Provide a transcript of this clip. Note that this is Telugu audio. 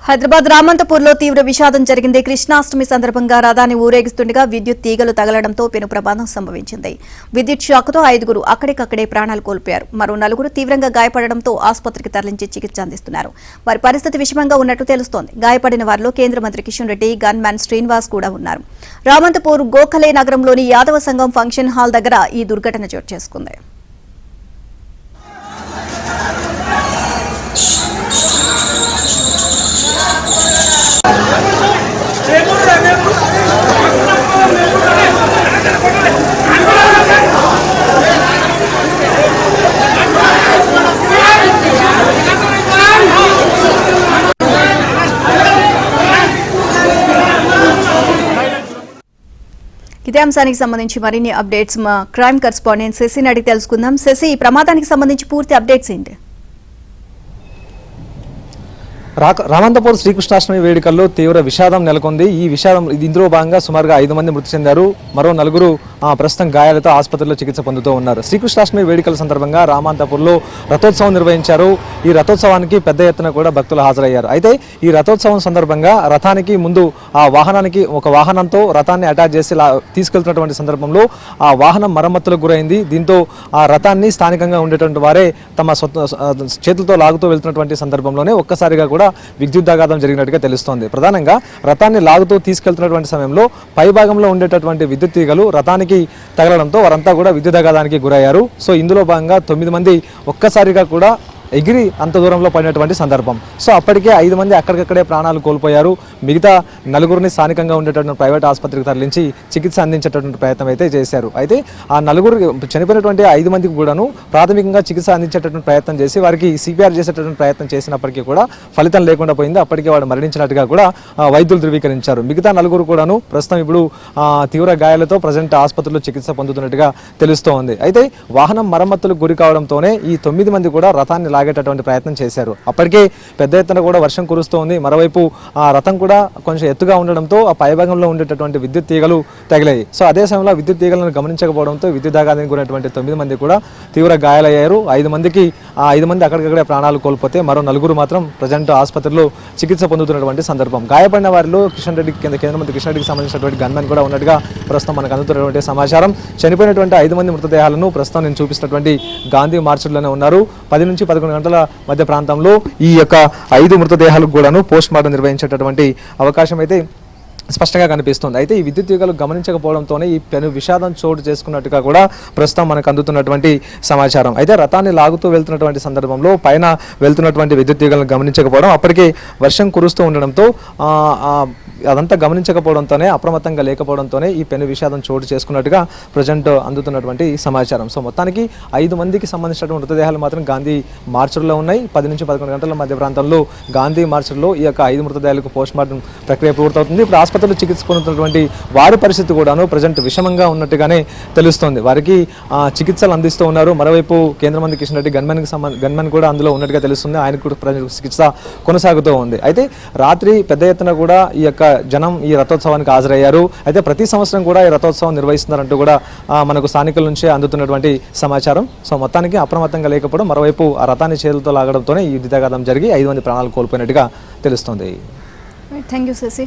హైదరాబాద్ రామంతపూర్లో తీవ్ర విషాదం జరిగింది. కృష్ణాష్టమి సందర్భంగా రథాన్ని ఊరేగిస్తుండగా విద్యుత్ తీగలు తగలడంతో పెను ప్రమాదం సంభవించింది. విద్యుత్ షాక్తో 5గురు అక్కడికక్కడే ప్రాణాలు కోల్పోయారు. మరో 4 తీవ్రంగా గాయపడడంతో ఆసుపత్రికి తరలించి చికిత్స అందిస్తున్నారు. వారి పరిస్థితి విషమంగా ఉన్నట్టు తెలుస్తోంది. గాయపడిన వారిలో కేంద్ర మంత్రి కిషన్ రెడ్డి, గన్ మ్యాన్ శ్రీనివాస్ కూడా ఉన్నారు. రామంతపూర్ గోఖలే నగరంలోని యాదవ సంఘం ఫంక్షన్ హాల్ దగ్గర ఈ దుర్ఘటన చోటు చేసుకుంది. ఇదే అంశానికి సంబంధించి మరిన్ని అప్డేట్స్ మా క్రైమ్ కరెస్పాండెంట్ శశిని అడిగి తెలుసుకుందాం. శశి, ఈ ప్రమాదానికి సంబంధించి పూర్తి అప్డేట్స్ ఏంటి? రామంతపూర్ శ్రీకృష్ణాష్టమి వేడుకల్లో తీవ్ర విషాదం నెలకొంది. ఈ విషాదం ఇందులో భాగంగా సుమారుగా 5 మంది మృతి చెందారు. మరో 4 ప్రస్తుతం గాయాలతో ఆసుపత్రిలో చికిత్స పొందుతూ ఉన్నారు. శ్రీకృష్ణాష్టమి వేడుకల సందర్భంగా రామంతపూర్లో రథోత్సవం నిర్వహించారు. ఈ రథోత్సవానికి పెద్ద ఎత్తున కూడా భక్తులు హాజరయ్యారు. అయితే ఈ రథోత్సవం సందర్భంగా రథానికి ముందు ఆ వాహనానికి ఒక వాహనంతో రథాన్ని అటాచ్ చేసి తీసుకెళ్తున్నటువంటి సందర్భంలో ఆ వాహనం మరమ్మతులకు గురైంది. దీంతో ఆ రథాన్ని స్థానికంగా ఉండేటువంటి వారే తమ చేతులతో లాగుతూ వెళ్తున్నటువంటి సందర్భంలోనే ఒక్కసారిగా కూడా విద్యుదాఘాతం జరిగినట్టుగా తెలుస్తోంది. ప్రధానంగా రథాన్ని లాగుతూ తీసుకెళ్తున్నటువంటి సమయంలో పైభాగంలో ఉండేటటువంటి విద్యుత్ తీగలు రథానికి తగలడంతో వారంతా కూడా విద్యుదాఘాతానికి గురయ్యారు. సో ఇందులో భాగంగా 9 మంది ఒక్కసారిగా కూడా ఎగిరి అంత దూరంలో పడినటువంటి సందర్భం. సో అప్పటికే 5 మంది అక్కడికక్కడే ప్రాణాలు కోల్పోయారు. మిగతా 4 స్థానికంగా ఉండేటటువంటి ప్రైవేట్ ఆసుపత్రికి తరలించి చికిత్స అందించేటటువంటి ప్రయత్నం అయితే చేశారు. అయితే ఆ 4 చనిపోయినటువంటి 5 మందికి కూడాను ప్రాథమికంగా చికిత్స అందించేటటువంటి ప్రయత్నం చేసి వారికి సిపిఆర్ చేసేటటువంటి ప్రయత్నం చేసినప్పటికీ కూడా ఫలితం లేకుండా పోయింది. అప్పటికే వాడు మరణించినట్టుగా కూడా వైద్యులు ధృవీకరించారు. మిగతా 4 కూడాను ప్రస్తుతం ఇప్పుడు తీవ్ర గాయాలతో ప్రజెంట్ ఆసుపత్రిలో చికిత్స పొందుతున్నట్టుగా తెలుస్తోంది. అయితే వాహనం మరమ్మతులకు గురి కావడంతోనే ఈ 9 మంది కూడా రథాన్ని లాగేటటువంటి ప్రయత్నం చేశారు. అప్పటికే పెద్ద ఎత్తున కూడా వర్షం కురుస్తోంది. మరోవైపు ఆ రథం కూడా కొంచెం ఎత్తుగా ఉండడంతో ఆ పైభాగంలో ఉండేటటువంటి విద్యుత్ తీగలు తగిలాయి. సో అదే సమయంలో విద్యుత్ తీగలను గమనించకపోవడంతో విద్యుదాఘాతానికి గురైనటువంటి 9 మంది కూడా తీవ్ర గాయాలయ్యారు. 5 మంది అక్కడికక్కడే ప్రాణాలు కోల్పోతే మరో 4 మాత్రం ప్రజెంట్ ఆసుపత్రిలో చికిత్స పొందుతున్నటువంటి సందర్భం. గాయపడిన వారిలో కేంద్ర మంత్రి కిషన్ రెడ్డికి సంబంధించినటువంటి గన్మెన్ కూడా ఉన్నట్టుగా ప్రస్తుతం మనకు అందుతున్నటువంటి సమాచారం. చనిపోయినటువంటి 5 మంది మృతదేహాలను ప్రస్తుతం నేను చూపిస్తున్నటువంటి గాంధీ మార్చుల్లోనే ఉన్నారు. 10 నుంచి 11 గంటల మధ్య ప్రాంతంలో ఈ యొక్క 5 మృతదేహాలకు కూడాను పోస్ట్ మార్టం నిర్వహించేటటువంటి అవకాశం అయితే స్పష్టంగా కనిపిస్తుంది. అయితే ఈ విద్యుత్ తీగలు గమనించకపోవడంతోనే ఈ పెను విషాదం చోటు చేసుకున్నట్టుగా కూడా ప్రస్తుతం మనకు అందుతున్నటువంటి సమాచారం. అయితే రథాన్ని లాగుతూ వెళ్తున్నటువంటి సందర్భంలో పైన వెళ్తున్నటువంటి విద్యుత్ తీగలను గమనించకపోవడం, అప్పటికే వర్షం కురుస్తూ ఉండడంతో అదంతా గమనించకపోవడంతోనే అప్రమత్తంగా లేకపోవడంతోనే ఈ పెను విషాదం చోటు చేసుకున్నట్టుగా ప్రజెంట్ అందుతున్నటువంటి సమాచారం. సో మొత్తానికి 5 మందికి సంబంధించినటువంటి మృతదేహాలు మాత్రం గాంధీ మార్చుల్లో ఉన్నాయి. 10 నుంచి 11 గంటల మధ్య ప్రాంతంలో గాంధీ మార్చుల్లో ఈ యొక్క 5 మృతదేహాలకు పోస్ట్ మార్టం ప్రక్రియ పూర్తవుతుంది. ఇప్పుడు ఆసుపత్రిలో చికిత్స పొందుతున్నటువంటి వారి పరిస్థితి కూడాను ప్రజెంట్ విషమంగా ఉన్నట్టుగానే తెలుస్తోంది. వారికి చికిత్సలు అందిస్తూ ఉన్నారు. మరోవైపు కేంద్ర మంత్రి కిషన్ రెడ్డి గన్మెన్ కూడా అందులో ఉన్నట్టుగా తెలుస్తుంది. ఆయనకు కూడా చికిత్స కొనసాగుతూ ఉంది. అయితే రాత్రి పెద్ద ఎత్తున కూడా ఈ యొక్క జనం ఈ రథోత్సవానికి హాజరయ్యారు. అయితే ప్రతి సంవత్సరం కూడా ఈ రథోత్సవం నిర్వహిస్తున్నారంటూ కూడా మనకు స్థానికుల నుంచి అందుతున్నటువంటి సమాచారం. సో మొత్తానికి అప్రమత్తంగా లేకపోవడం, మరోవైపు ఆ రథాన్ని చేతులతో లాగడంతోనే ఈ విద్యుదాఘాతం జరిగి 5 మంది ప్రాణాలు కోల్పోయినట్టుగా తెలుస్తోంది. Thank you Shashi.